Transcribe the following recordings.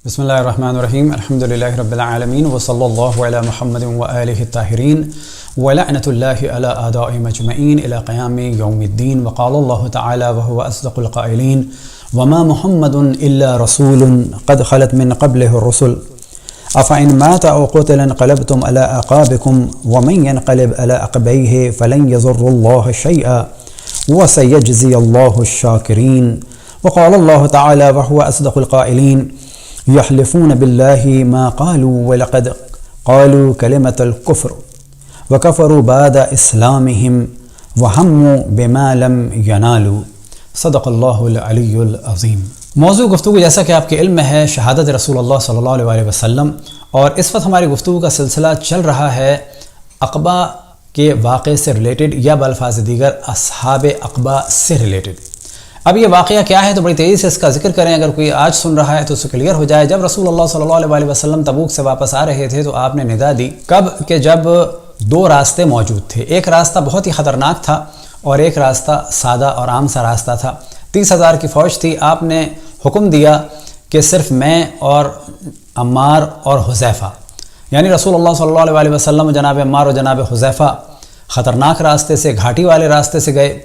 بسم الله الرحمن الرحيم الحمد لله رب العالمين وصلى الله على محمد وآله الطاهرين ولعنة الله على أعدائهم أجمعين إلى قيام يوم الدين. وقال الله تعالى وهو أصدق القائلين وما محمد إلا رسول قد خلت من قبله الرسل أفإن مات أو قتل انقلبتم على أعقابكم ومن ينقلب على عقبيه فلن يضر الله شيئا وسيجزي الله الشاكرين. وقال الله تعالى وهو أصدق القائلين يحلفون بالله ما قالوا ولقد قالوا كلمة الكفر وكفروا بعد إسلامهم وهموا بما لم ينالوا. صدق اللہ العلی العظیم. موضوع گفتگو جیسا کہ آپ کے علم میں ہے شہادت رسول اللہ صلی اللہ علیہ وسلم، اور اس وقت ہماری گفتگو کا سلسلہ چل رہا ہے عقبہ کے واقعے سے ریلیٹڈ، یا بالفاظ دیگر اصحاب عقبہ سے ریلیٹڈ. اب یہ واقعہ کیا ہے تو بڑی تیزی سے اس کا ذکر کریں. اگر کوئی آج سن رہا ہے تو اس کو کلیئر ہو جائے. جب رسول اللہ صلی اللہ علیہ وسلم تبوک سے واپس آ رہے تھے تو آپ نے ندا دی کب کہ جب دو راستے موجود تھے. ایک راستہ بہت ہی خطرناک تھا اور ایک راستہ سادہ اور عام سا راستہ تھا. 30,000 کی فوج تھی. آپ نے حکم دیا کہ صرف میں اور عمار اور حذیفہ، یعنی رسول اللہ صلی اللہ علیہ وسلم جناب عمار اور جناب حذیفہ خطرناک راستے سے، گھاٹی والے راستے سے گئے،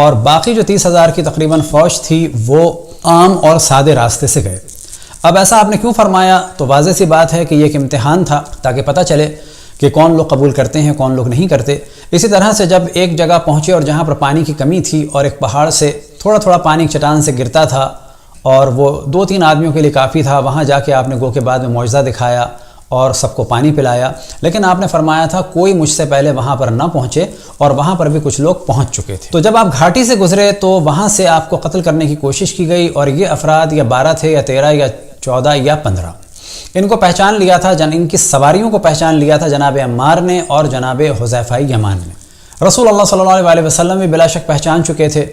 اور باقی جو 30,000 کی تقریباً فوج تھی وہ عام اور سادے راستے سے گئے. اب ایسا آپ نے کیوں فرمایا؟ تو واضح سی بات ہے کہ یہ ایک امتحان تھا تاکہ پتہ چلے کہ کون لوگ قبول کرتے ہیں کون لوگ نہیں کرتے. اسی طرح سے جب ایک جگہ پہنچے اور جہاں پر پانی کی کمی تھی اور ایک پہاڑ سے تھوڑا تھوڑا پانی چٹان سے گرتا تھا اور وہ 2-3 آدمیوں کے لیے کافی تھا، وہاں جا کے آپ نے گو کے بعد میں معجزہ دکھایا اور سب کو پانی پلایا. لیکن آپ نے فرمایا تھا کوئی مجھ سے پہلے وہاں پر نہ پہنچے، اور وہاں پر بھی کچھ لوگ پہنچ چکے تھے. تو جب آپ گھاٹی سے گزرے تو وہاں سے آپ کو قتل کرنے کی کوشش کی گئی، اور یہ افراد یا 12 تھے یا 13 یا 14 یا 15. ان کو پہچان لیا تھا، ان کی سواریوں کو پہچان لیا تھا جناب عمار نے اور جناب حذیفہ یمان نے. رسول اللہ صلی اللہ علیہ وسلم بھی بلا شک پہچان چکے تھے،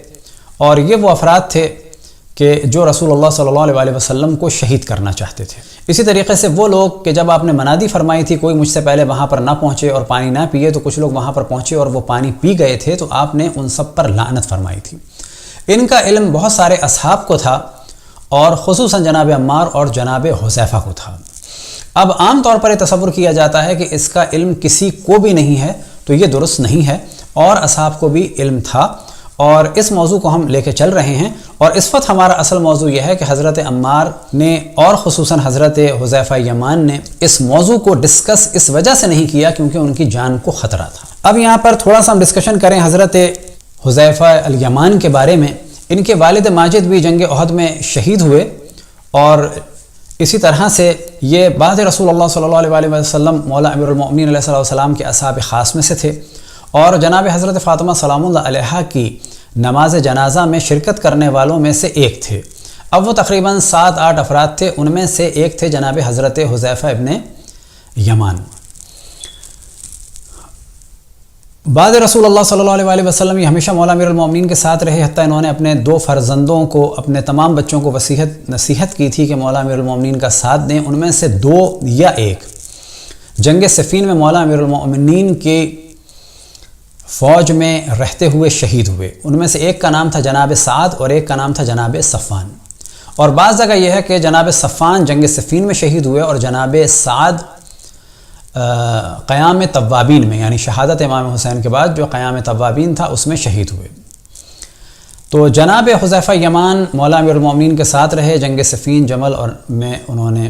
اور یہ وہ افراد تھے کہ جو رسول اللہ صلی اللہ علیہ وسلم کو شہید کرنا چاہتے تھے. اسی طریقے سے وہ لوگ کہ جب آپ نے منادی فرمائی تھی کوئی مجھ سے پہلے وہاں پر نہ پہنچے اور پانی نہ پیے، تو کچھ لوگ وہاں پر پہنچے اور وہ پانی پی گئے تھے، تو آپ نے ان سب پر لعنت فرمائی تھی. ان کا علم بہت سارے اصحاب کو تھا، اور خصوصاً جناب عمار اور جناب حذیفہ کو تھا. اب عام طور پر یہ تصور کیا جاتا ہے کہ اس کا علم کسی کو بھی نہیں ہے، تو یہ درست نہیں ہے، اور اصحاب کو بھی علم تھا، اور اس موضوع کو ہم لے کے چل رہے ہیں. اور اس وقت ہمارا اصل موضوع یہ ہے کہ حضرت عمار نے اور خصوصاً حضرت حذیفہ یمان نے اس موضوع کو ڈسکس اس وجہ سے نہیں کیا کیونکہ ان کی جان کو خطرہ تھا. اب یہاں پر تھوڑا سا ہم ڈسکشن کریں حضرت حذیفہ الیمان کے بارے میں. ان کے والد ماجد بھی جنگ احد میں شہید ہوئے، اور اسی طرح سے یہ بعد رسول اللہ صلی اللہ علیہ وسلم مولا امیر المؤمنین علیہ السلام کے اصحاب خاص میں سے تھے، اور جناب حضرت فاطمہ سلام اللہ علیہا کی نماز جنازہ میں شرکت کرنے والوں میں سے ایک تھے. اب وہ تقریباً 7-8 افراد تھے، ان میں سے ایک تھے جناب حضرت حذیفہ ابن یمان. بعد رسول اللہ صلی اللہ علیہ وسلم یہ ہمیشہ مولا امیر المؤمنین کے ساتھ رہے، حتیٰ انہوں نے اپنے 2 فرزندوں کو، اپنے تمام بچوں کو نصیحت کی تھی کہ مولا امیر المؤمنین کا ساتھ دیں. ان میں سے 2 یا 1 جنگ صفین میں مولا امیر المؤمنین کی فوج میں رہتے ہوئے شہید ہوئے. ان میں سے ایک کا نام تھا جناب سعد اور ایک کا نام تھا جناب صفان. اور بعض جگہ یہ ہے کہ جناب صفان جنگ صفین میں شہید ہوئے اور جناب سعد قیام توابین میں، یعنی شہادت امام حسین کے بعد جو قیام توابین تھا اس میں شہید ہوئے. تو جناب حذیفہ یمان مولا امیر المؤمنین کے ساتھ رہے، جنگ صفین جمل اور میں انہوں نے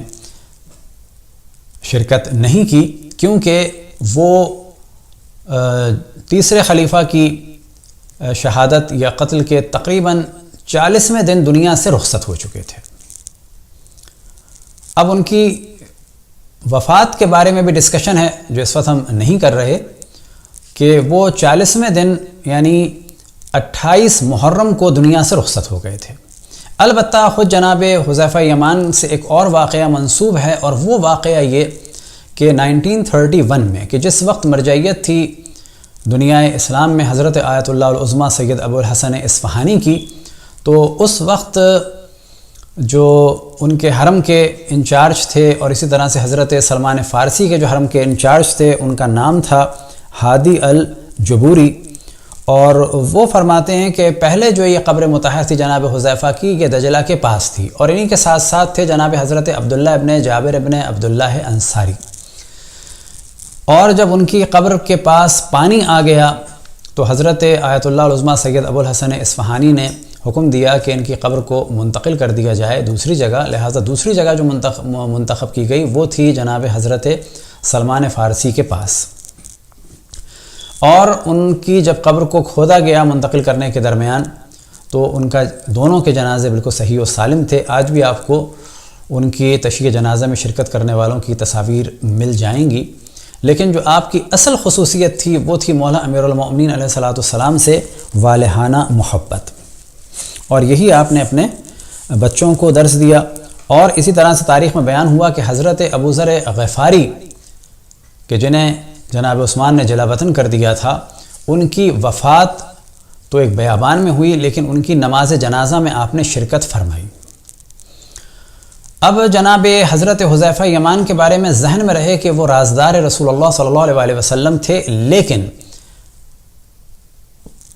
شرکت نہیں کی کیونکہ وہ تیسرے خلیفہ کی شہادت یا قتل کے تقریباً 40ویں دن دنیا سے رخصت ہو چکے تھے. اب ان کی وفات کے بارے میں بھی ڈسکشن ہے جو اس وقت ہم نہیں کر رہے، کہ وہ 40ویں دن یعنی 28 محرم کو دنیا سے رخصت ہو گئے تھے. البتہ خود جناب حذیفہ یمان سے ایک اور واقعہ منسوب ہے، اور وہ واقعہ یہ کہ 1931 میں، کہ جس وقت مرجعیت تھی دنیا اسلام میں حضرت آیت اللہ العظمیٰ سید ابو الحسن اصفہانی کی، تو اس وقت جو ان کے حرم کے انچارج تھے، اور اسی طرح سے حضرت سلمان فارسی کے جو حرم کے انچارج تھے، ان کا نام تھا ہادی الجبوری. اور وہ فرماتے ہیں کہ پہلے جو یہ قبر مطہر تھی جناب حذیفہ کی، یہ دجلہ کے پاس تھی، اور انہی کے ساتھ ساتھ تھے جناب حضرت عبداللہ ابن جابر ابن عبداللہ انصاری۔ اور جب ان کی قبر کے پاس پانی آ گیا تو حضرت آیت اللہ العظمیٰ سید ابو الحسن اصفہانی نے حکم دیا کہ ان کی قبر کو منتقل کر دیا جائے دوسری جگہ، لہٰذا دوسری جگہ جو منتخب کی گئی وہ تھی جناب حضرت سلمان فارسی کے پاس۔ اور ان کی جب قبر کو کھودا گیا منتقل کرنے کے درمیان تو ان کا دونوں کے جنازے بالکل صحیح و سالم تھے۔ آج بھی آپ کو ان کی تشییع جنازہ میں شرکت کرنے والوں کی تصاویر مل جائیں گی، لیکن جو آپ کی اصل خصوصیت تھی وہ تھی مولا امیر المؤمنین علیہ الصلوۃ والسلام سے والہانہ محبت، اور یہی آپ نے اپنے بچوں کو درس دیا۔ اور اسی طرح سے تاریخ میں بیان ہوا کہ حضرت ابو ذر غفاری کہ جنہیں جناب عثمان نے جلا وطن کر دیا تھا، ان کی وفات تو ایک بیابان میں ہوئی، لیکن ان کی نماز جنازہ میں آپ نے شرکت فرمائی۔ اب جناب حضرت حذیفہ یمان کے بارے میں ذہن میں رہے کہ وہ رازدار رسول اللہ صلی اللہ علیہ وسلم تھے، لیکن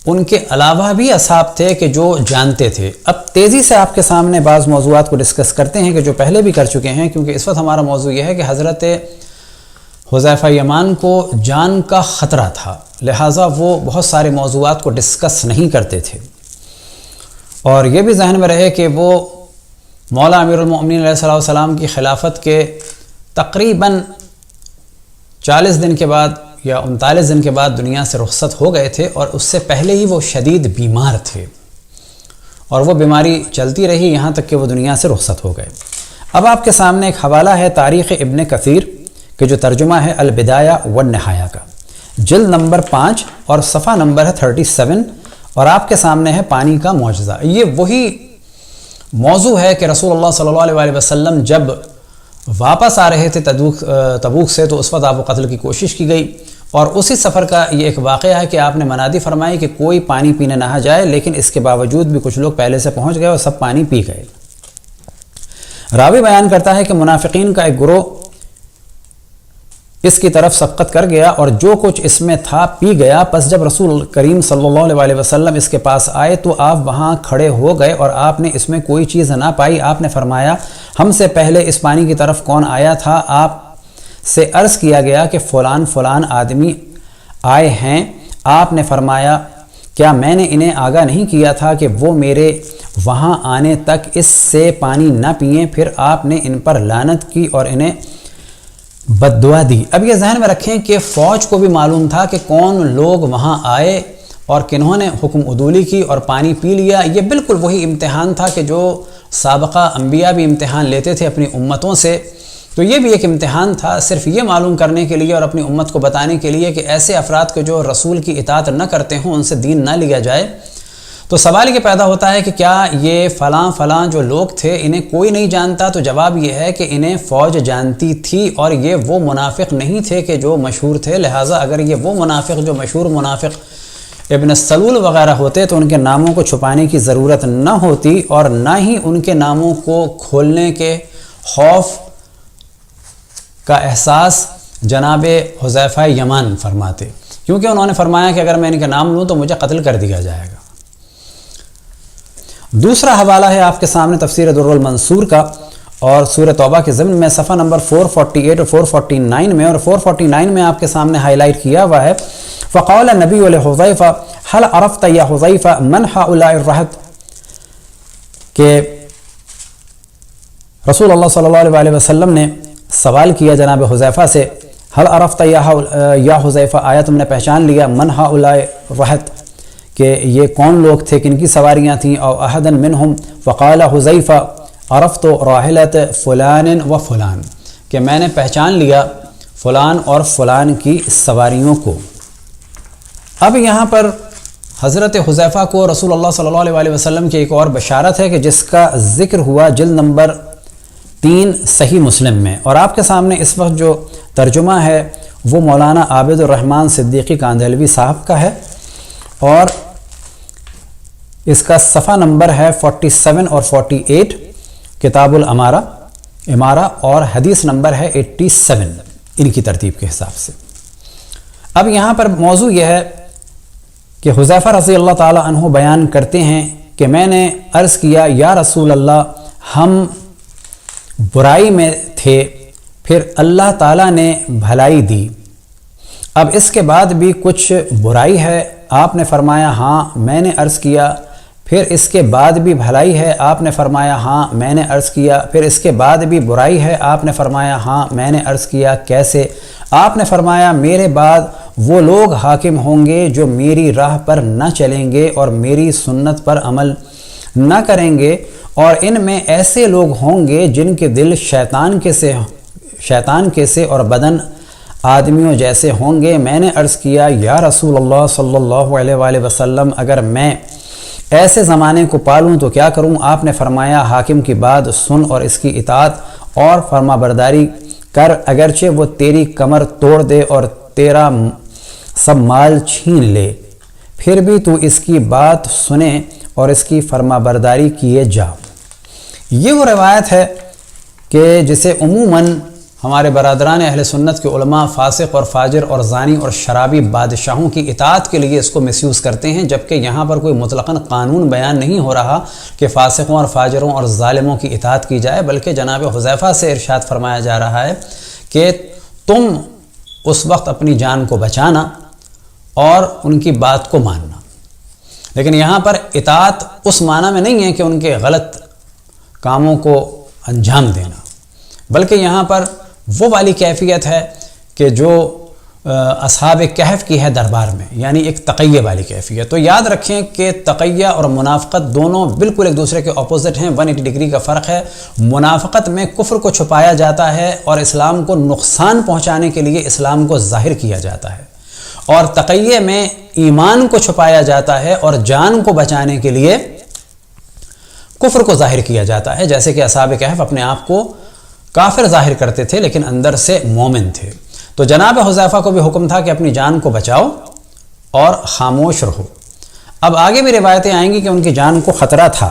ان کے علاوہ بھی اصحاب تھے کہ جو جانتے تھے۔ اب تیزی سے آپ کے سامنے بعض موضوعات کو ڈسکس کرتے ہیں کہ جو پہلے بھی کر چکے ہیں، کیونکہ اس وقت ہمارا موضوع یہ ہے کہ حضرت حذیفہ یمان کو جان کا خطرہ تھا، لہٰذا وہ بہت سارے موضوعات کو ڈسکس نہیں کرتے تھے۔ اور یہ بھی ذہن میں رہے کہ وہ مولا امیر المؤمنین علیہ الصلوۃ والسلام کی خلافت کے تقریباً 40 دن کے بعد یا 39 دن کے بعد دنیا سے رخصت ہو گئے تھے، اور اس سے پہلے ہی وہ شدید بیمار تھے، اور وہ بیماری چلتی رہی یہاں تک کہ وہ دنیا سے رخصت ہو گئے۔ اب آپ کے سامنے ایک حوالہ ہے تاریخ ابن کثیر کہ جو ترجمہ ہے البدایہ والنہایہ کا، جلد نمبر 5 اور صفحہ نمبر ہے 37، اور آپ کے سامنے ہے پانی کا معجزہ۔ یہ وہی موضوع ہے کہ رسول اللہ صلی اللہ علیہ وسلم جب واپس آ رہے تھے تبوک سے تو اس وقت آپ کو قتل کی کوشش کی گئی، اور اسی سفر کا یہ ایک واقعہ ہے کہ آپ نے منادی فرمائی کہ کوئی پانی پینے نہ جائے، لیکن اس کے باوجود بھی کچھ لوگ پہلے سے پہنچ گئے اور سب پانی پی گئے۔ راوی بیان کرتا ہے کہ منافقین کا ایک گروہ اس کی طرف سبقت کر گیا اور جو کچھ اس میں تھا پی گیا۔ پس جب رسول کریم صلی اللہ علیہ وسلم اس کے پاس آئے تو آپ وہاں کھڑے ہو گئے اور آپ نے اس میں کوئی چیز نہ پائی۔ آپ نے فرمایا ہم سے پہلے اس پانی کی طرف کون آیا تھا؟ آپ سے عرض کیا گیا کہ فلان فلان آدمی آئے ہیں۔ آپ نے فرمایا کیا میں نے انہیں آگاہ نہیں کیا تھا کہ وہ میرے وہاں آنے تک اس سے پانی نہ پئیں؟ پھر آپ نے ان پر لعنت کی اور انہیں بد دعا دی۔ اب یہ ذہن میں رکھیں کہ فوج کو بھی معلوم تھا کہ کون لوگ وہاں آئے اور کنہوں نے حکم عدولی کی اور پانی پی لیا۔ یہ بالکل وہی امتحان تھا کہ جو سابقہ انبیاء بھی امتحان لیتے تھے اپنی امتوں سے، تو یہ بھی ایک امتحان تھا صرف یہ معلوم کرنے کے لیے اور اپنی امت کو بتانے کے لیے کہ ایسے افراد کو جو رسول کی اطاعت نہ کرتے ہوں ان سے دین نہ لیا جائے۔ تو سوال یہ پیدا ہوتا ہے کہ کیا یہ فلاں جو لوگ تھے انہیں کوئی نہیں جانتا؟ تو جواب یہ ہے کہ انہیں فوج جانتی تھی اور یہ وہ منافق نہیں تھے کہ جو مشہور تھے، لہٰذا اگر یہ وہ منافق جو مشہور منافق ابن السلول وغیرہ ہوتے تو ان کے ناموں کو چھپانے کی ضرورت نہ ہوتی اور نہ ہی ان کے ناموں کو کھولنے کے خوف کا احساس جناب حذیفہ یمان فرماتے، کیونکہ انہوں نے فرمایا کہ اگر میں ان کے نام لوں تو مجھے قتل کر دیا جائے گا۔ دوسرا حوالہ ہے آپ کے سامنے تفسیر در المنصور کا اور سورہ توبہ کے ضمن میں صفحہ نمبر 448 اور 449 میں، اور 449 میں آپ کے سامنے ہائی لائٹ کیا ہوا ہے فقال النبی لحذیفہ هل عرفت یا حذیفہ من هؤلاء الرہط، کہ رسول اللہ صلی اللہ علیہ وسلم نے سوال کیا جناب حذیفہ سے هل عرفت یا حذیفہ، آیا تم نے پہچان لیا من هؤلاء الرہط کہ یہ کون لوگ تھے، کن کی سواریاں تھیں؟ او احدا منہم، فقال حذیفہ عرفت راحلۃ فلان و فلان، کہ میں نے پہچان لیا فلان اور فلان کی سواریوں کو۔ اب یہاں پر حضرت حذیفہ کو رسول اللہ صلی اللہ علیہ وسلم کی ایک اور بشارت ہے کہ جس کا ذکر ہوا جلد نمبر 3 صحیح مسلم میں، اور آپ کے سامنے اس وقت جو ترجمہ ہے وہ مولانا عابد الرحمن صدیقی کاندھلوی صاحب کا ہے، اور اس کا صفحہ نمبر ہے 47 اور 48 کتاب الامارہ، اور حدیث نمبر ہے 87 ان کی ترتیب کے حساب سے۔ اب یہاں پر موضوع یہ ہے کہ حذیفہ رضی اللہ تعالی عنہ بیان کرتے ہیں کہ میں نے عرض کیا یا رسول اللہ ہم برائی میں تھے، پھر اللہ تعالیٰ نے بھلائی دی، اب اس کے بعد بھی کچھ برائی ہے؟ آپ نے فرمایا ہاں۔ میں نے عرض کیا پھر اس کے بعد بھی بھلائی ہے؟ آپ نے فرمایا ہاں۔ میں نے عرض کیا پھر اس کے بعد بھی برائی ہے؟ آپ نے فرمایا ہاں۔ میں نے عرض کیا کیسے؟ آپ نے فرمایا میرے بعد وہ لوگ حاکم ہوں گے جو میری راہ پر نہ چلیں گے اور میری سنت پر عمل نہ کریں گے، اور ان میں ایسے لوگ ہوں گے جن کے دل شیطان کے سے اور بدن آدمیوں جیسے ہوں گے۔ میں نے عرض کیا یا رسول اللہ صلی اللہ علیہ وآلہ وسلم اگر میں ایسے زمانے کو پالوں تو کیا کروں؟ آپ نے فرمایا حاکم کی بات سن اور اس کی اطاعت اور فرما برداری کر، اگرچہ وہ تیری کمر توڑ دے اور تیرا سب مال چھین لے، پھر بھی تو اس کی بات سنے اور اس کی فرما برداری کیے جا۔ یہ وہ روایت ہے کہ جسے عموماً ہمارے برادران اہل سنت کے علماء فاسق اور فاجر اور زانی اور شرابی بادشاہوں کی اطاعت کے لیے اس کو مس یوز کرتے ہیں، جبکہ یہاں پر کوئی مطلقاً قانون بیان نہیں ہو رہا کہ فاسقوں اور فاجروں اور ظالموں کی اطاعت کی جائے، بلکہ جناب حذیفہ سے ارشاد فرمایا جا رہا ہے کہ تم اس وقت اپنی جان کو بچانا اور ان کی بات کو ماننا۔ لیکن یہاں پر اطاعت اس معنی میں نہیں ہے کہ ان کے غلط کاموں کو انجام دینا، بلکہ یہاں پر وہ والی کیفیت ہے کہ جو اصحاب کہف کی ہے دربار میں، یعنی ایک تقیہ والی کیفیت۔ تو یاد رکھیں کہ تقیہ اور منافقت دونوں بالکل ایک دوسرے کے اپوزٹ ہیں، 180 ڈگری کا فرق ہے۔ منافقت میں کفر کو چھپایا جاتا ہے اور اسلام کو نقصان پہنچانے کے لیے اسلام کو ظاہر کیا جاتا ہے، اور تقیہ میں ایمان کو چھپایا جاتا ہے اور جان کو بچانے کے لیے کفر کو ظاہر کیا جاتا ہے، جیسے کہ اصحاب کہف اپنے آپ کو کافر ظاہر کرتے تھے لیکن اندر سے مومن تھے۔ تو جناب حذیفہ کو بھی حکم تھا کہ اپنی جان کو بچاؤ اور خاموش رہو۔ اب آگے بھی روایتیں آئیں گی کہ ان کی جان کو خطرہ تھا۔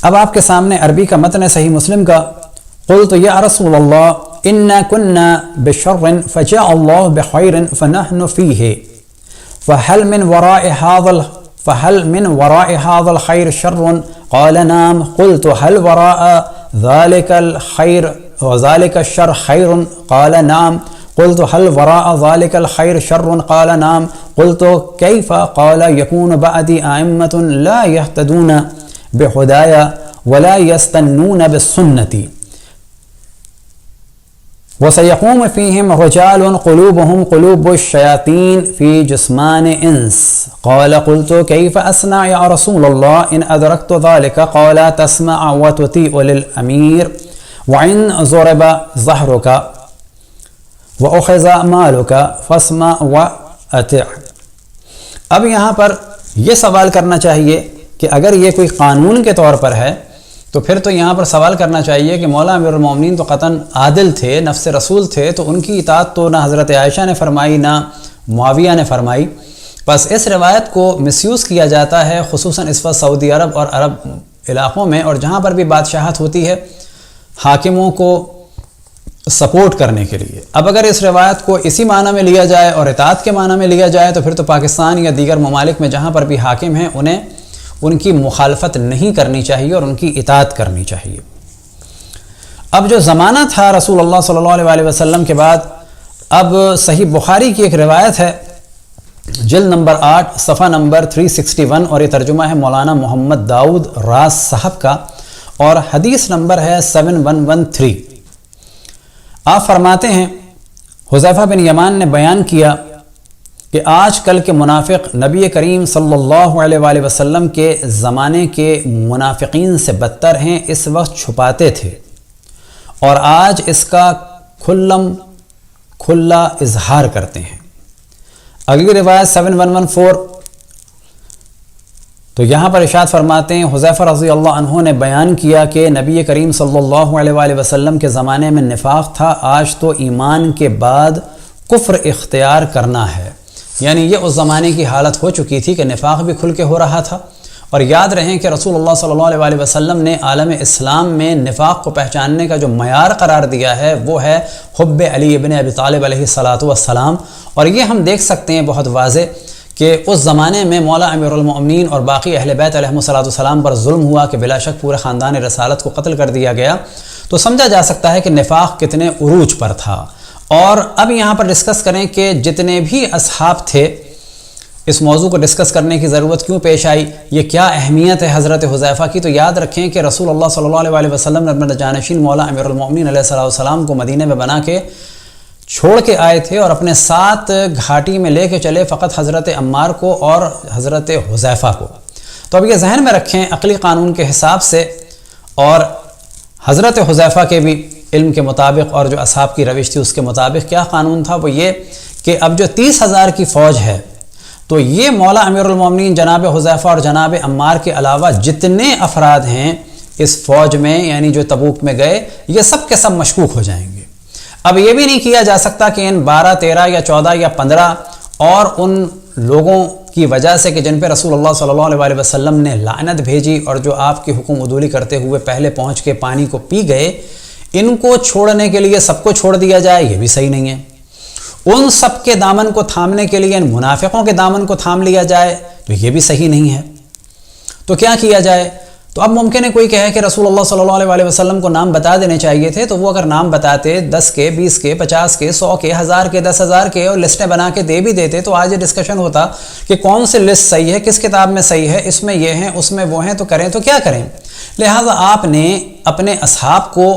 اب آپ کے سامنے عربی کا متن ہے صحیح مسلم کا۔ قلت یا رسول اللہ انا كنا بشر فجاء الله بخير فنحن فيه فهل من وراء هذا الخير شر؟ قال نعم۔ قلت هل وراء ذلك الخير وذلك الشر خير؟ قال نعم۔ قلت هل وراء ذلك الخير شر؟ قال نعم۔ قلت كيف؟ قال يكون بعدي أئمة لا يهتدون بهداي ولا يستنون بالسنة وسيقوم فيهم رجال قلوبهم قلوب الشياطين في جسمان إنس۔ قال قلت كيف أصنع يا رسول الله إن أدركت ذلك؟ قال تسمع وتطيع للأمير وإن ضرب ظهرك وأخذ مالك فاسمع وأطع۔ اب یہاں پر یہ سوال کرنا چاہیے کہ اگر یہ کوئی قانون کے طور پر ہے تو پھر تو یہاں پر سوال کرنا چاہیے کہ مولا امیر المومنین تو قطعاً عادل تھے، نفس رسول تھے، تو ان کی اطاعت تو نہ حضرت عائشہ نے فرمائی نہ معاویہ نے فرمائی۔ بس اس روایت کو مس یوز کیا جاتا ہے خصوصاً اس وقت سعودی عرب اور عرب علاقوں میں، اور جہاں پر بھی بادشاہت ہوتی ہے حاکموں کو سپورٹ کرنے کے لیے۔ اب اگر اس روایت کو اسی معنی میں لیا جائے اور اطاعت کے معنی میں لیا جائے تو پھر تو پاکستان یا دیگر ممالک میں جہاں پر بھی حاکم ہیں انہیں ان کی مخالفت نہیں کرنی چاہیے اور ان کی اطاعت کرنی چاہیے۔ اب جو زمانہ تھا رسول اللہ صلی اللہ علیہ وآلہ وسلم کے بعد، اب صحیح بخاری کی ایک روایت ہے جلد نمبر 8 صفحہ نمبر 361، اور یہ ترجمہ ہے مولانا محمد داؤد راز صاحب کا، اور حدیث نمبر ہے 7113۔ آپ فرماتے ہیں حذیفہ بن یمان نے بیان کیا کہ آج کل کے منافق نبی کریم صلی اللہ علیہ وآلہ وسلم کے زمانے کے منافقین سے بدتر ہیں، اس وقت چھپاتے تھے اور آج اس کا کھلا اظہار کرتے ہیں۔ اگلی روایت 7114، تو یہاں پر ارشاد فرماتے ہیں حذیفہ رضی اللہ عنہ نے بیان کیا کہ نبی کریم صلی اللہ علیہ وآلہ وسلم کے زمانے میں نفاق تھا، آج تو ایمان کے بعد کفر اختیار کرنا ہے۔ یعنی یہ اس زمانے کی حالت ہو چکی تھی کہ نفاق بھی کھل کے ہو رہا تھا، اور یاد رہیں کہ رسول اللہ صلی اللہ علیہ وآلہ وسلم نے عالم اسلام میں نفاق کو پہچاننے کا جو معیار قرار دیا ہے وہ ہے حب علی ابن ابی طالب علیہ الصلاۃ والسلام، اور یہ ہم دیکھ سکتے ہیں بہت واضح کہ اس زمانے میں مولا امیر المؤمنین اور باقی اہل بیت علیہم السلام پر ظلم ہوا کہ بلا شک پورے خاندان رسالت کو قتل کر دیا گیا، تو سمجھا جا سکتا ہے کہ نفاق کتنے عروج پر تھا۔ اور اب یہاں پر ڈسکس کریں کہ جتنے بھی اصحاب تھے، اس موضوع کو ڈسکس کرنے کی ضرورت کیوں پیش آئی، یہ کیا اہمیت ہے حضرت حذیفہ کی، تو یاد رکھیں کہ رسول اللہ صلی اللہ علیہ وسلم نے اپنے جانشین مولا امیر المؤمنین علیہ السلام کو مدینہ میں بنا کے چھوڑ کے آئے تھے اور اپنے ساتھ گھاٹی میں لے کے چلے فقط حضرت عمار کو اور حضرت حذیفہ کو۔ تو اب یہ ذہن میں رکھیں عقلی قانون کے حساب سے، اور حضرت حذیفہ کے بھی علم کے مطابق اور جو اصحاب کی روش تھی اس کے مطابق کیا قانون تھا، وہ یہ کہ اب جو 30,000 کی فوج ہے تو یہ مولا امیر المومنین جناب حذیفہ اور جناب عمار کے علاوہ جتنے افراد ہیں اس فوج میں، یعنی جو تبوک میں گئے، یہ سب کے سب مشکوک ہو جائیں گے۔ اب یہ بھی نہیں کیا جا سکتا کہ ان 12، 13 یا 14 یا 15 اور ان لوگوں کی وجہ سے کہ جن پہ رسول اللہ صلی اللہ علیہ وسلم نے لعنت بھیجی اور جو آپ کی حکم عدولی کرتے ہوئے پہلے پہنچ کے پانی کو پی گئے، ان کو چھوڑنے کے لیے سب کو چھوڑ دیا جائے، یہ بھی صحیح نہیں ہے۔ ان سب کے دامن کو تھامنے کے لیے ان منافقوں کے دامن کو تھام لیا جائے، تو یہ بھی صحیح نہیں ہے۔ تو کیا کیا جائے؟ تو اب ممکن ہے کوئی کہے کہ رسول اللہ صلی اللہ علیہ وسلم کو نام بتا دینے چاہیے تھے، تو وہ اگر نام بتاتے 10 کے، 20 کے، 50 کے، 100 کے، 1000 کے، 10,000 کے اور لسٹیں بنا کے دے بھی دیتے تو آج یہ ڈسکشن ہوتا کہ کون سی لسٹ صحیح ہے، کس کتاب میں صحیح ہے، اس میں یہ ہیں، اس میں وہ ہیں، تو کریں تو کیا کریں۔ لہٰذا آپ نے اپنے اصحاب کو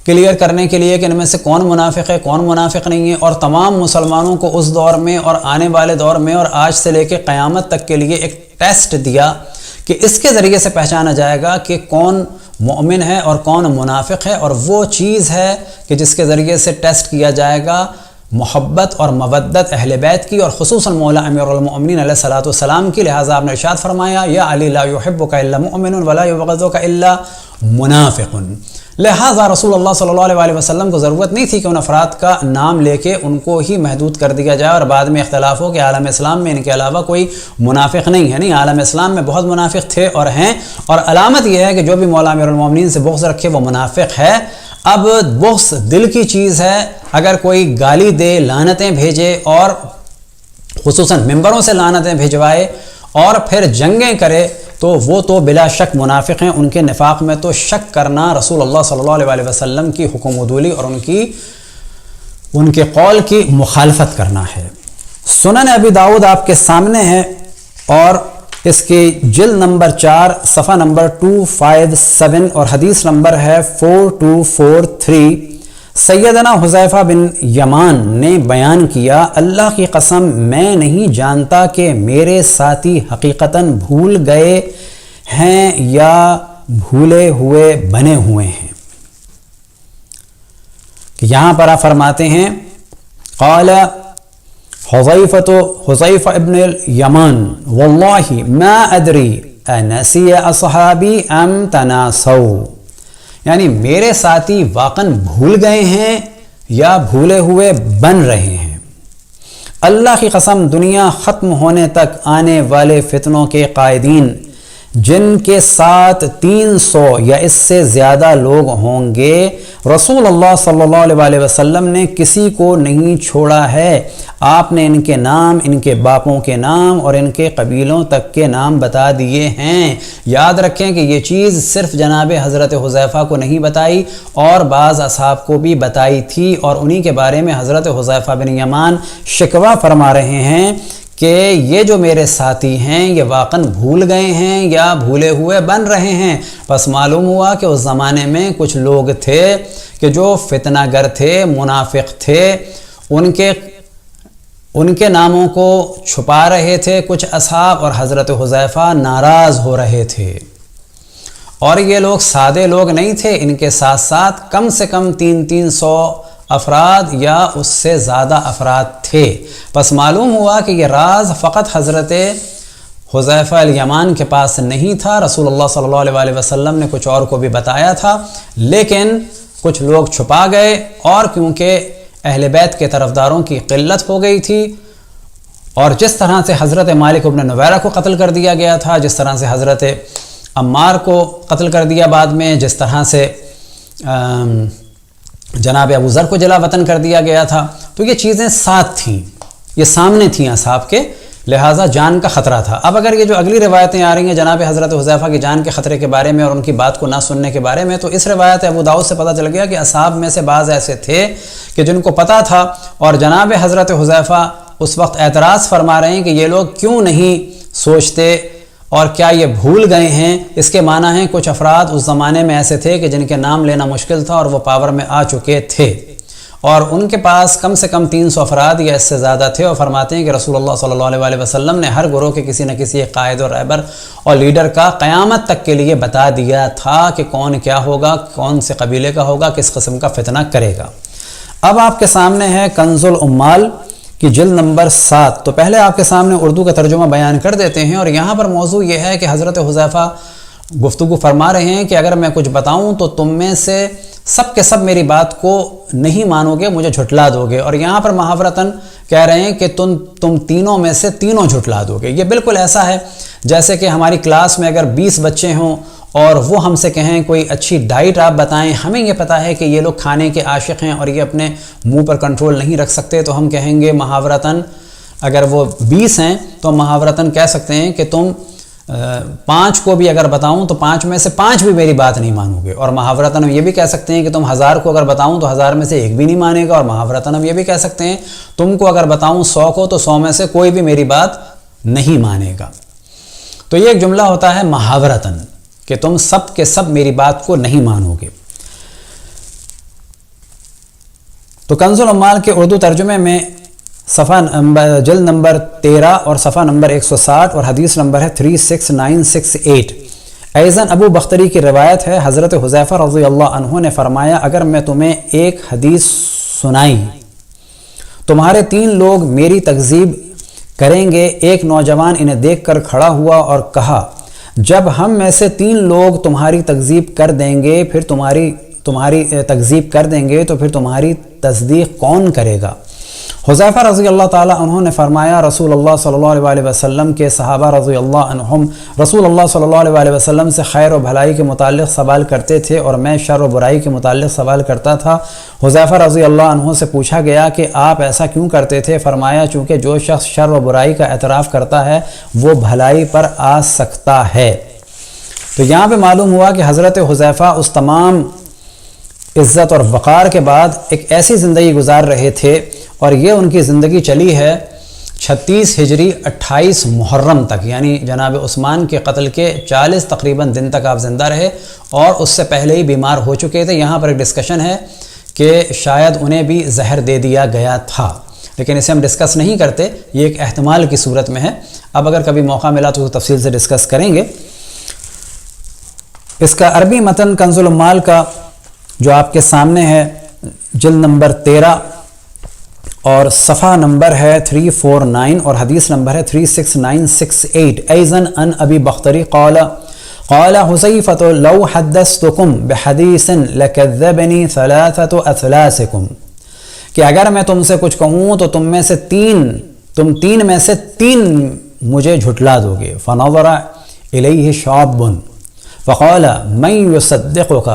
کلیئر کرنے کے لیے کہ ان میں سے کون منافق ہے، کون منافق نہیں ہے، اور تمام مسلمانوں کو اس دور میں اور آنے والے دور میں اور آج سے لے کے قیامت تک کے لیے ایک ٹیسٹ دیا کہ اس کے ذریعے سے پہچانا جائے گا کہ کون مومن ہے اور کون منافق ہے، اور وہ چیز ہے کہ جس کے ذریعے سے ٹیسٹ کیا جائے گا محبت اور مودت اہل بیت کی، اور خصوصاً مولا امیر المؤمنین علیہ السلام کی۔ لہٰذا آپ نے ارشاد فرمایا یا علی لا یحبک الا مؤمن ولا یبغضک الا منافق۔ لہٰذا رسول اللہ صلی اللہ علیہ وسلم کو ضرورت نہیں تھی کہ ان افراد کا نام لے کے ان کو ہی محدود کر دیا جائے اور بعد میں اختلاف ہو کہ عالم اسلام میں ان کے علاوہ کوئی منافق نہیں ہے۔ نہیں، عالم اسلام میں بہت منافق تھے اور ہیں، اور علامت یہ ہے کہ جو بھی مولا امیر المومنین سے بغض رکھے وہ منافق ہے۔ اب بغض دل کی چیز ہے، اگر کوئی گالی دے، لعنتیں بھیجے اور خصوصاً ممبروں سے لعنتیں بھیجوائے اور پھر جنگیں کرے، تو وہ تو بلا شک منافق ہیں۔ ان کے نفاق میں تو شک کرنا رسول اللہ صلی اللہ علیہ وسلم کی حکم عدولی اور ان کے قول کی مخالفت کرنا ہے۔ سنن ابی داؤد آپ کے سامنے ہے اور اس کی جلد نمبر 4 صفحہ نمبر 257 اور حدیث نمبر ہے 4243۔ سیدنا حذیفہ بن یمان نے بیان کیا، اللہ کی قسم میں نہیں جانتا کہ میرے ساتھی حقیقتاً بھول گئے ہیں یا بھولے ہوئے بنے ہوئے ہیں۔ کہ یہاں پر آپ فرماتے ہیں قال حذیفہ ابن یمان واللہ ما ادری انسی اصحابی ام تناسوا، یعنی میرے ساتھی واقعاً بھول گئے ہیں یا بھولے ہوئے بن رہے ہیں۔ اللہ کی قسم دنیا ختم ہونے تک آنے والے فتنوں کے قائدین جن کے ساتھ 300 یا اس سے زیادہ لوگ ہوں گے، رسول اللہ صلی اللہ علیہ وسلم نے کسی کو نہیں چھوڑا ہے۔ آپ نے ان کے نام، ان کے باپوں کے نام اور ان کے قبیلوں تک کے نام بتا دیے ہیں۔ یاد رکھیں کہ یہ چیز صرف جناب حضرت حذیفہ کو نہیں بتائی اور بعض اصحاب کو بھی بتائی تھی، اور انہی کے بارے میں حضرت حذیفہ بن یمان شکوہ فرما رہے ہیں کہ یہ جو میرے ساتھی ہیں یہ واقعاً بھول گئے ہیں یا بھولے ہوئے بن رہے ہیں۔ بس معلوم ہوا کہ اس زمانے میں کچھ لوگ تھے کہ جو فتنہ گر تھے، منافق تھے، ان کے ناموں کو چھپا رہے تھے کچھ اصحاب، اور حضرت حذیفہ ناراض ہو رہے تھے۔ اور یہ لوگ سادے لوگ نہیں تھے، ان کے ساتھ ساتھ کم سے کم 300 افراد یا اس سے زیادہ افراد تھے۔ پس معلوم ہوا کہ یہ راز فقط حضرت حذیفہ الیمان کے پاس نہیں تھا، رسول اللہ صلی اللہ علیہ وسلم نے کچھ اور کو بھی بتایا تھا، لیکن کچھ لوگ چھپا گئے، اور کیونکہ اہل بیت کے طرفداروں کی قلت ہو گئی تھی، اور جس طرح سے حضرت مالک بن نویرہ کو قتل کر دیا گیا تھا، جس طرح سے حضرت عمار کو قتل کر دیا بعد میں، جس طرح سے جناب ابو ذر کو جلا وطن کر دیا گیا تھا، تو یہ چیزیں ساتھ تھیں، یہ سامنے تھیں اصحاب کے، لہٰذا جان کا خطرہ تھا۔ اب اگر یہ جو اگلی روایتیں آ رہی ہیں جناب حضرت حذیفہ کی جان کے خطرے کے بارے میں اور ان کی بات کو نہ سننے کے بارے میں، تو اس روایت ابو داؤد سے پتہ چل گیا کہ اصحاب میں سے بعض ایسے تھے کہ جن کو پتہ تھا، اور جناب حضرت حذیفہ اس وقت اعتراض فرما رہے ہیں کہ یہ لوگ کیوں نہیں سوچتے اور کیا یہ بھول گئے ہیں۔ اس کے معنی ہیں کچھ افراد اس زمانے میں ایسے تھے کہ جن کے نام لینا مشکل تھا اور وہ پاور میں آ چکے تھے، اور ان کے پاس کم سے کم 300 افراد یا اس سے زیادہ تھے، اور فرماتے ہیں کہ رسول اللہ صلی اللہ علیہ وسلم نے ہر گروہ کے کسی نہ کسی ایک قائد اور رہبر اور لیڈر کا قیامت تک کے لیے بتا دیا تھا کہ کون کیا ہوگا، کون سے قبیلے کا ہوگا، کس قسم کا فتنہ کرے گا۔ اب آپ کے سامنے ہے کنز العمال کی جلد نمبر 7۔ تو پہلے آپ کے سامنے اردو کا ترجمہ بیان کر دیتے ہیں، اور یہاں پر موضوع یہ ہے کہ حضرت حذیفہ گفتگو فرما رہے ہیں کہ اگر میں کچھ بتاؤں تو تم میں سے سب کے سب میری بات کو نہیں مانو گے، مجھے جھٹلا دو گے، اور یہاں پر محاورتاً کہہ رہے ہیں کہ تم تینوں میں سے تینوں جھٹلا دو گے۔ یہ بالکل ایسا ہے جیسے کہ ہماری کلاس میں اگر 20 بچے ہوں اور وہ ہم سے کہیں کوئی اچھی ڈائٹ آپ بتائیں، ہمیں یہ پتہ ہے کہ یہ لوگ کھانے کے عاشق ہیں اور یہ اپنے منہ پر کنٹرول نہیں رکھ سکتے، تو ہم کہیں گے محاورتاً، اگر وہ 20 ہیں تو محاورتاً کہہ سکتے ہیں کہ تم 5 کو بھی اگر بتاؤں تو 5 میں سے 5 بھی میری بات نہیں مانو گے، اور محاورتاً ہم یہ بھی کہہ سکتے ہیں کہ تم 1000 کو اگر بتاؤں تو 1000 میں سے ایک بھی نہیں مانے گا، اور محاورتاً ہم یہ بھی کہہ سکتے ہیں تم کو اگر بتاؤں 100 کو تو 100 میں سے کوئی بھی میری بات نہیں مانے گا۔ تو یہ ایک جملہ ہوتا ہے محاورتاً کہ تم سب کے سب میری بات کو نہیں مانو گے۔ تو کنز العمال کے اردو ترجمے میں جلد نمبر 13 اور صفحہ نمبر 160 اور حدیث نمبر ہے 36968۔ ایضاً ابو بختری کی روایت ہے، حضرت حذیفہ رضی اللہ عنہ نے فرمایا، اگر میں تمہیں ایک حدیث سنائی، تمہارے 3 لوگ میری تکذیب کریں گے۔ ایک نوجوان انہیں دیکھ کر کھڑا ہوا اور کہا، جب ہم میں سے 3 لوگ تمہاری تکذیب کر دیں گے پھر تمہاری تکذیب کر دیں گے تو پھر تمہاری تصدیق کون کرے گا؟ حذیفہ رضی اللہ تعالی عنہ نے فرمایا، رسول اللہ صلی اللہ علیہ وسلم کے صحابہ رضی اللہ عنہم رسول اللہ صلی اللہ علیہ وسلم سے خیر و بھلائی کے متعلق سوال کرتے تھے اور میں شر و برائی کے متعلق سوال کرتا تھا۔ حذیفہ رضی اللہ عنہ سے پوچھا گیا کہ آپ ایسا کیوں کرتے تھے؟ فرمایا، چونکہ جو شخص شر و برائی کا اعتراف کرتا ہے وہ بھلائی پر آ سکتا ہے۔ تو یہاں پہ معلوم ہوا کہ حضرت حذیفہ اس تمام عزت اور وقار کے بعد ایک ایسی زندگی گزار رہے تھے، اور یہ ان کی زندگی چلی ہے 36 ہجری 28 محرم تک، یعنی جناب عثمان کے قتل کے 40 تقریباً دن تک آپ زندہ رہے، اور اس سے پہلے ہی بیمار ہو چکے تھے۔ یہاں پر ایک ڈسکشن ہے کہ شاید انہیں بھی زہر دے دیا گیا تھا، لیکن اسے ہم ڈسکس نہیں کرتے، یہ ایک احتمال کی صورت میں ہے۔ اب اگر کبھی موقع ملا تو تفصیل سے ڈسکس کریں گے۔ اس کا عربی متن کنز العمال کا جو آپ کے سامنے ہے، جلد نمبر 13 اور صفحہ نمبر ہے 349 اور حدیث نمبر ہے 36968۔ ایضاً ان ابی بختری قال حذیفۃ لو حدثتکم بحدیث لکذبنی ثلاثۃ اثلاسکم، کہ اگر میں تم سے کچھ کہوں تو تم تین میں سے 3 مجھے جھٹلا دو گے۔ فنظر الیہ شاب فقال من یصدقک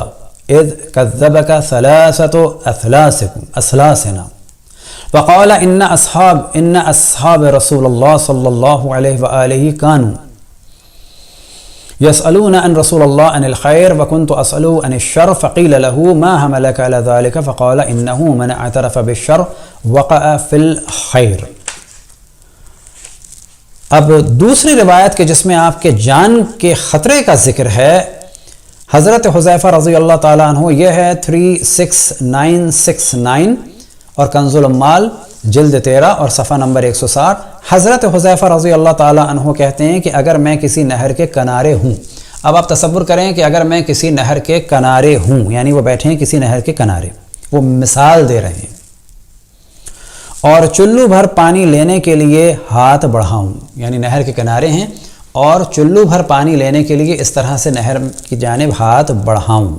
اذ کذبک ثلاثۃ اثلاسنا، فقال ان اصحاب رسول اللہ صلی اللہ علیہ وآلہ كانوا يسألون عن رسول اللہ عن الخير وكنت اسأل عن الشر فقيل له ما حملك على ذلك فقال انه من اعترف بالشر وقع في الخير۔ اب دوسری روایت کے جس میں آپ کے جان کے خطرے کا ذکر ہے، حضرت حذیفہ رضی اللہ تعالیٰ عنہ، یہ ہے 36969 اور کنز العمال جلد 13 اور صفحہ نمبر 160۔ حضرت حذیفہ رضی اللہ تعالیٰ عنہ کہتے ہیں کہ اگر میں کسی نہر کے کنارے ہوں، اب آپ تصور کریں کہ اگر میں کسی نہر کے کنارے ہوں، یعنی وہ بیٹھے ہیں کسی نہر کے کنارے، وہ مثال دے رہے ہیں، اور چلو بھر پانی لینے کے لیے ہاتھ بڑھاؤں، یعنی نہر کے کنارے ہیں اور چلو بھر پانی لینے کے لیے اس طرح سے نہر کی جانب ہاتھ بڑھاؤں،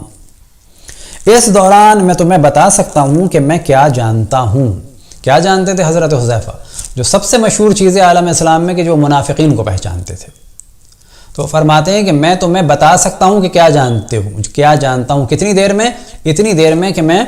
اس دوران میں تمہیں بتا سکتا ہوں کہ میں کیا جانتا ہوں۔ کیا جانتے تھے حضرت حذیفہ؟ جو سب سے مشہور چیزیں عالم اسلام میں کہ جو منافقین کو پہچانتے تھے، تو فرماتے ہیں کہ میں تمہیں بتا سکتا ہوں کہ کیا جانتے ہوں، کیا جانتا ہوں، کتنی دیر میں؟ اتنی دیر میں کہ میں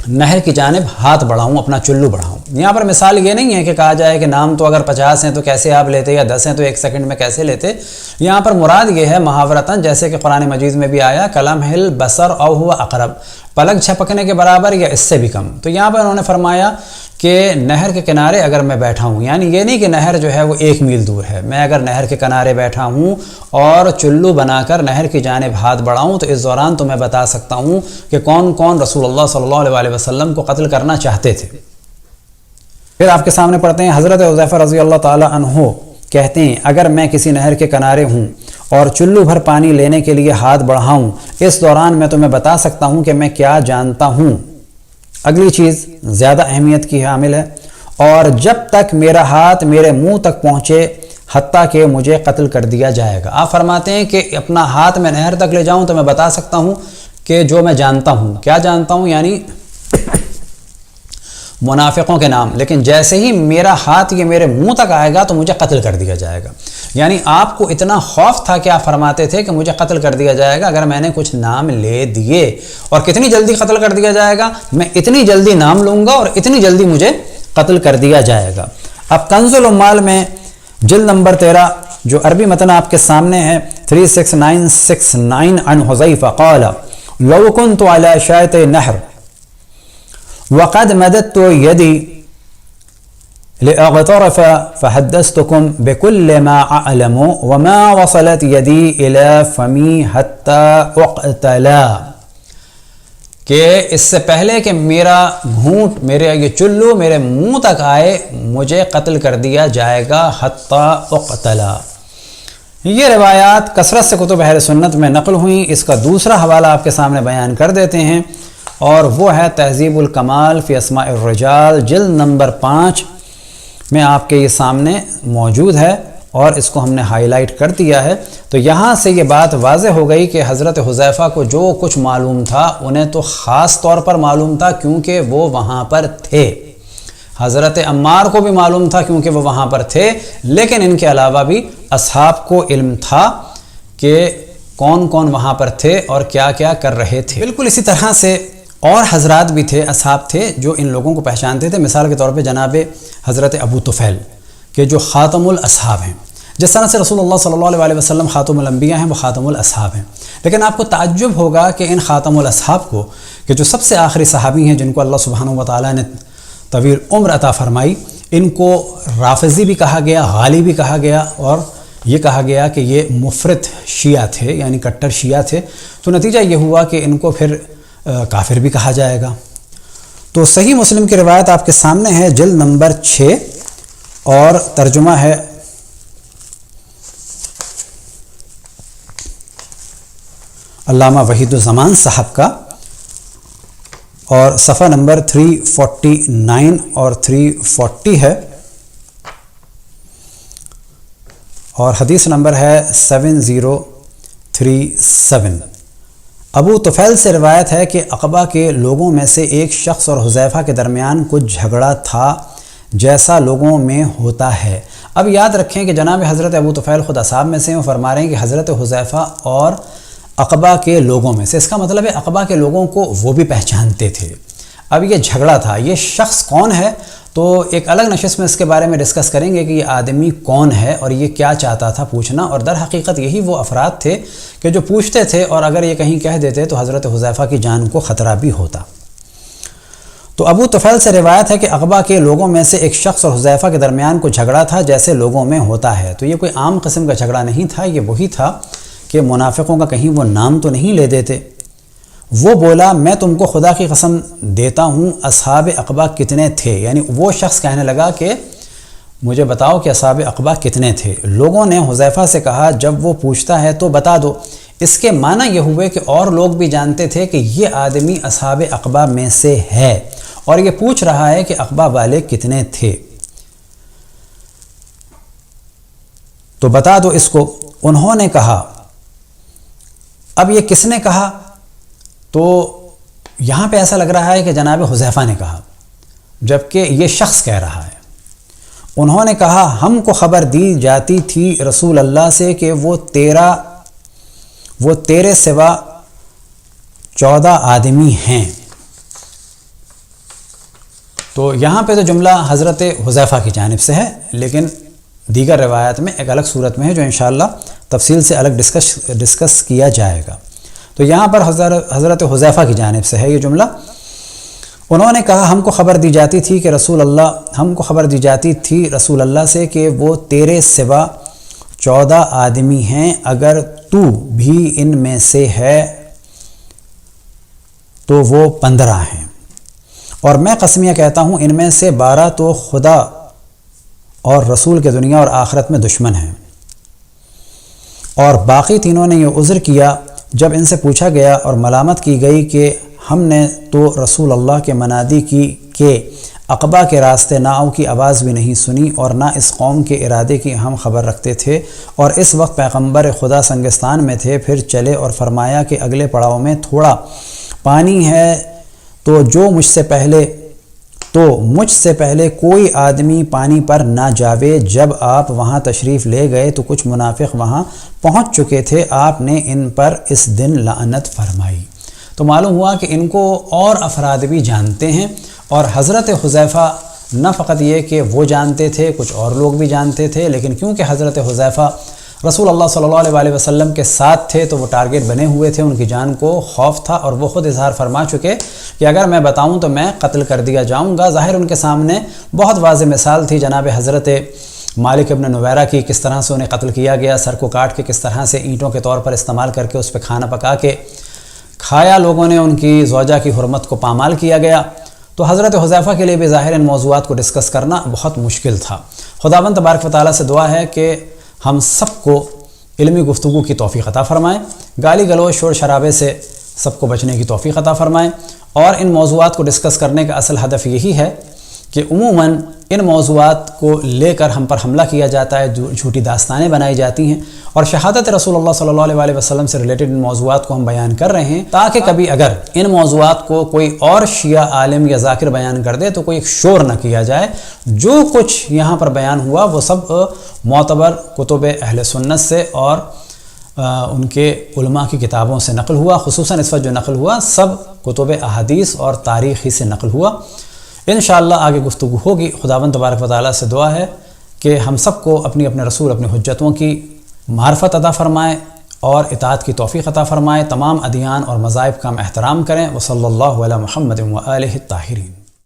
نہر کی جانب ہاتھ بڑھاؤں، اپنا چلو بڑھاؤں۔ یہاں پر مثال یہ نہیں ہے کہ کہا جائے کہ نام تو اگر 50 ہیں تو کیسے آپ لیتے یا 10 ہیں تو 1 سیکنڈ میں کیسے لیتے. یہاں پر مراد یہ ہے محاورتاً، جیسے کہ قرآن مجید میں بھی آیا کلمح البصر او ہوا اقرب، پلک جھپکنے کے برابر یا اس سے بھی کم. تو یہاں پر انہوں نے فرمایا کہ نہر کے کنارے اگر میں بیٹھا ہوں، یعنی یہ نہیں کہ نہر جو ہے وہ 1 میل دور ہے، میں اگر نہر کے کنارے بیٹھا ہوں اور چلو بنا کر نہر کی جانب ہاتھ بڑھاؤں تو اس دوران تو میں بتا سکتا ہوں کہ کون کون رسول اللہ صلی اللہ علیہ وسلم کو قتل کرنا چاہتے تھے. پھر آپ کے سامنے پڑھتے ہیں حضرت حذیفہ رضی اللہ تعالی عنہ کہتے ہیں اگر میں کسی نہر کے کنارے ہوں اور چلو بھر پانی لینے کے لیے ہاتھ بڑھاؤں، اس دوران میں تمہیں بتا سکتا ہوں کہ میں کیا جانتا ہوں. اگلی چیز زیادہ اہمیت کی حامل ہے، اور جب تک میرا ہاتھ میرے منہ تک پہنچے حتیٰ کہ مجھے قتل کر دیا جائے گا. آپ فرماتے ہیں کہ اپنا ہاتھ میں نہر تک لے جاؤں تو میں بتا سکتا ہوں کہ جو میں جانتا ہوں. کیا جانتا ہوں؟ یعنی منافقوں کے نام. لیکن جیسے ہی میرا ہاتھ یہ میرے منہ تک آئے گا تو مجھے قتل کر دیا جائے گا. یعنی آپ کو اتنا خوف تھا کہ آپ فرماتے تھے کہ مجھے قتل کر دیا جائے گا اگر میں نے کچھ نام لے دیے. اور کتنی جلدی قتل کر دیا جائے گا؟ میں اتنی جلدی نام لوں گا اور اتنی جلدی مجھے قتل کر دیا جائے گا. اب کنز العمال میں جلد نمبر 13 جو عربی متن آپ کے سامنے ہے 36969 عن حذیفہ قال لو كنت على شاطئ النهر وقد مددت يدي لأغترف فحدثتكم بكل ما أعلم وما وصلت يدي إلى فمي حتى أقتلا. کہ اس سے پہلے کہ میرا گھونٹ، میرے یہ چلو میرے منہ تک آئے مجھے قتل کر دیا جائے گا حتی اقتلا. یہ روایات کثرت سے کتب اہل سنت میں نقل ہوئیں. اس کا دوسرا حوالہ آپ کے سامنے بیان کر دیتے ہیں، اور وہ ہے تہذیب الکمال فی اسماء الرجال جلد نمبر 5 میں آپ کے یہ سامنے موجود ہے، اور اس کو ہم نے ہائی لائٹ کر دیا ہے. تو یہاں سے یہ بات واضح ہو گئی کہ حضرت حذیفہ کو جو کچھ معلوم تھا انہیں تو خاص طور پر معلوم تھا کیونکہ وہ وہاں پر تھے. حضرت عمار کو بھی معلوم تھا کیونکہ وہ وہاں پر تھے، لیکن ان کے علاوہ بھی اصحاب کو علم تھا کہ کون کون وہاں پر تھے اور کیا کیا کر رہے تھے. بالکل اسی طرح سے اور حضرات بھی تھے، اصحاب تھے جو ان لوگوں کو پہچانتے تھے. مثال کے طور پہ جناب حضرت ابو طفیل کہ جو خاتم الاصحاب ہیں. جس طرح سے رسول اللہ صلی اللہ علیہ وسلم خاتم الانبیاء ہیں، وہ خاتم الاصحاب ہیں. لیکن آپ کو تعجب ہوگا کہ ان خاتم الاصحاب کو، کہ جو سب سے آخری صحابی ہیں جن کو اللہ سبحانہ و تعالیٰ نے طویل عمر عطا فرمائی، ان کو رافضی بھی کہا گیا، غالی بھی کہا گیا، اور یہ کہا گیا کہ یہ مفرط شیعہ تھے، یعنی کٹر شیعہ تھے. تو نتیجہ یہ ہوا کہ ان کو پھر کافر بھی کہا جائے گا. تو صحیح مسلم کی روایت آپ کے سامنے ہے جلد نمبر 6، اور ترجمہ ہے علامہ وحید الزمان صاحب کا، اور صفحہ نمبر 349 اور 340 ہے، اور حدیث نمبر ہے 7037. ابو طفیل سے روایت ہے کہ عقبہ کے لوگوں میں سے ایک شخص اور حذیفہ کے درمیان کچھ جھگڑا تھا جیسا لوگوں میں ہوتا ہے. اب یاد رکھیں کہ جناب حضرت ابو طفیل خود اصحاب میں سے، وہ فرما رہے ہیں کہ حضرت حذیفہ اور عقبہ کے لوگوں میں سے، اس کا مطلب ہے عقبہ کے لوگوں کو وہ بھی پہچانتے تھے. اب یہ جھگڑا تھا، یہ شخص کون ہے تو ایک الگ نشست میں اس کے بارے میں ڈسکس کریں گے کہ یہ آدمی کون ہے اور یہ کیا چاہتا تھا پوچھنا. اور در حقیقت یہی وہ افراد تھے کہ جو پوچھتے تھے، اور اگر یہ کہیں کہہ دیتے تو حضرت حذیفہ کی جان کو خطرہ بھی ہوتا. تو ابو طفیل سے روایت ہے کہ عقبہ کے لوگوں میں سے ایک شخص اور حذیفہ کے درمیان کوئی جھگڑا تھا جیسے لوگوں میں ہوتا ہے. تو یہ کوئی عام قسم کا جھگڑا نہیں تھا، یہ وہی تھا کہ منافقوں کا کہیں وہ نام تو نہیں لے دیتے. وہ بولا میں تم کو خدا کی قسم دیتا ہوں اصحاب عقبہ کتنے تھے. یعنی وہ شخص کہنے لگا کہ مجھے بتاؤ کہ اصحاب عقبہ کتنے تھے. لوگوں نے حذیفہ سے کہا جب وہ پوچھتا ہے تو بتا دو. اس کے معنی یہ ہوئے کہ اور لوگ بھی جانتے تھے کہ یہ آدمی اصحاب عقبہ میں سے ہے اور یہ پوچھ رہا ہے کہ عقبہ والے کتنے تھے، تو بتا دو اس کو. انہوں نے کہا. اب یہ کس نے کہا؟ تو یہاں پہ ایسا لگ رہا ہے کہ جناب حذیفہ نے کہا، جبکہ یہ شخص کہہ رہا ہے. انہوں نے کہا ہم کو خبر دی جاتی تھی رسول اللہ سے کہ وہ تیرے سوا 14 آدمی ہیں. تو یہاں پہ تو جملہ حضرت حذیفہ کی جانب سے ہے، لیکن دیگر روایات میں ایک الگ صورت میں ہے جو انشاءاللہ تفصیل سے الگ ڈسکس کیا جائے گا۔ تو یہاں پر حضرت حذیفہ کی جانب سے ہے یہ جملہ۔ انہوں نے کہا ہم کو خبر دی جاتی تھی رسول اللہ سے کہ وہ تیرے سوا 14 آدمی ہیں، اگر تو بھی ان میں سے ہے تو وہ 15 ہیں، اور میں قسمیہ کہتا ہوں ان میں سے 12 تو خدا اور رسول کے دنیا اور آخرت میں دشمن ہیں، اور باقی تینوں نے یہ عذر کیا جب ان سے پوچھا گیا اور ملامت کی گئی کہ ہم نے تو رسول اللہ کے منادی کی کہ عقبہ کے راستے نہ آؤ کی آواز بھی نہیں سنی، اور نہ اس قوم کے ارادے کی ہم خبر رکھتے تھے، اور اس وقت پیغمبر خدا سنگستان میں تھے۔ پھر چلے اور فرمایا کہ اگلے پڑاؤ میں تھوڑا پانی ہے، تو مجھ سے پہلے کوئی آدمی پانی پر نہ جاوے۔ جب آپ وہاں تشریف لے گئے تو کچھ منافق وہاں پہنچ چکے تھے، آپ نے ان پر اس دن لعنت فرمائی۔ تو معلوم ہوا کہ ان کو اور افراد بھی جانتے ہیں، اور حضرت حذیفہ نہ فقط یہ کہ وہ جانتے تھے، کچھ اور لوگ بھی جانتے تھے، لیکن کیونکہ حضرت حذیفہ رسول اللہ صلی اللہ علیہ وسلم کے ساتھ تھے تو وہ ٹارگٹ بنے ہوئے تھے، ان کی جان کو خوف تھا، اور وہ خود اظہار فرما چکے کہ اگر میں بتاؤں تو میں قتل کر دیا جاؤں گا۔ ظاہر ان کے سامنے بہت واضح مثال تھی جناب حضرت مالک ابن نویرہ کی، کس طرح سے انہیں قتل کیا گیا، سر کو کاٹ کے کس طرح سے اینٹوں کے طور پر استعمال کر کے اس پہ کھانا پکا کے کھایا لوگوں نے، ان کی زوجہ کی حرمت کو پامال کیا گیا۔ تو حضرت حذیفہ کے لیے بھی ظاہر ان موضوعات کو ڈسکس کرنا بہت مشکل تھا۔ خداوند تبارک و تعالیٰ سے دعا ہے کہ ہم سب کو علمی گفتگو کی توفیق عطا فرمائیں، گالی گلوچ شور شرابے سے سب کو بچنے کی توفیق عطا فرمائیں، اور ان موضوعات کو ڈسکس کرنے کا اصل ہدف یہی ہے کہ عموماً ان موضوعات کو لے کر ہم پر حملہ کیا جاتا ہے، جھوٹی داستانیں بنائی جاتی ہیں، اور شہادت رسول اللہ صلی اللہ علیہ وسلم سے ریلیٹڈ ان موضوعات کو ہم بیان کر رہے ہیں تاکہ کبھی اگر ان موضوعات کو کوئی اور شیعہ عالم یا ذاکر بیان کر دے تو کوئی ایک شور نہ کیا جائے۔ جو کچھ یہاں پر بیان ہوا وہ سب معتبر کتب اہل سنت سے اور ان کے علماء کی کتابوں سے نقل ہوا، خصوصاً اس وقت جو نقل ہوا سب کتب احادیث اور تاریخ ہی سے نقل ہوا۔ انشاءاللہ آگے گفتگو ہوگی۔ خداوند تبارک و تعالیٰ سے دعا ہے کہ ہم سب کو اپنے رسول، اپنی حجتوں کی معرفت عطا فرمائے اور اطاعت کی توفیق عطا فرمائے، تمام ادیان اور مذاہب کا ہم احترام کریں۔ وصلی اللہ علی محمد و آلہ الطاہرین۔